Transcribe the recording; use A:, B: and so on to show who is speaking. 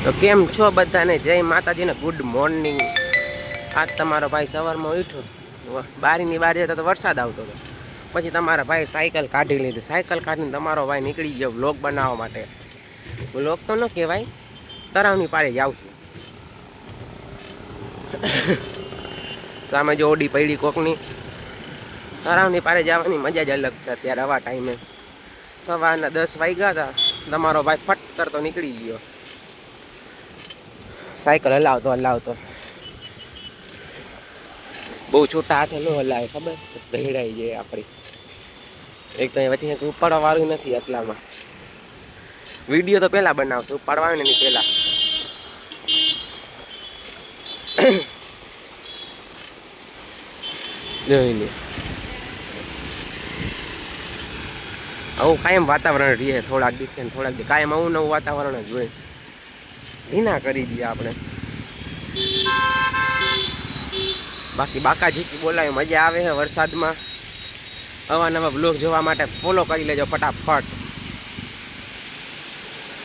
A: તો કેમ છો બધાને? જય માતાજીને ગુડ મોર્નિંગ। આજ તમારો ભાઈ સવારમાં ઉઠ્યો, બારીની બહાર જતા તો વરસાદ આવતો હતો। પછી તમારા ભાઈ સાયકલ કાઢી લીધી, સાયકલ કાઢીને તમારો ભાઈ નીકળી ગયો વ્લોગ બનાવવા માટે। વ્લોગ તો ન કહેવાય, તરાવની પાળે જ આવતું। સામે જો ઓડી પડી કોકની, તરાવની પાળે જવાની મજા જ અલગ છે। અત્યારે આવા ટાઈમે સવારના 10 વાગ્યા હતા, તમારો ભાઈ ફટ કરતો નીકળી ગયો। સાયકલ હલાવતો બહુ છોટા હાથે ન હલાવે, ખબર ભેડાઈ જાય આપણી। એક તો પછી ઉપાડવા વાળું નથી એટલામાં। વિડીયો તો પહેલાં બનાવશે, ઉપાડવા આવે ને એની પહેલાં। જોઈ લે, આવું કાયમ વાતાવરણ રહીએ। થોડાક દિવસે ને થોડાક દિવસ કાયમ આવું નવું વાતાવરણ જ હોય। ભીના કરી દઈએ આપણે। બાકી બાકાજીકી બોલાવે, મજા આવે છે વરસાદમાં। અવાનવા બ્લોગ જોવા માટે ફોલો કરી લેજો ફટાફટ।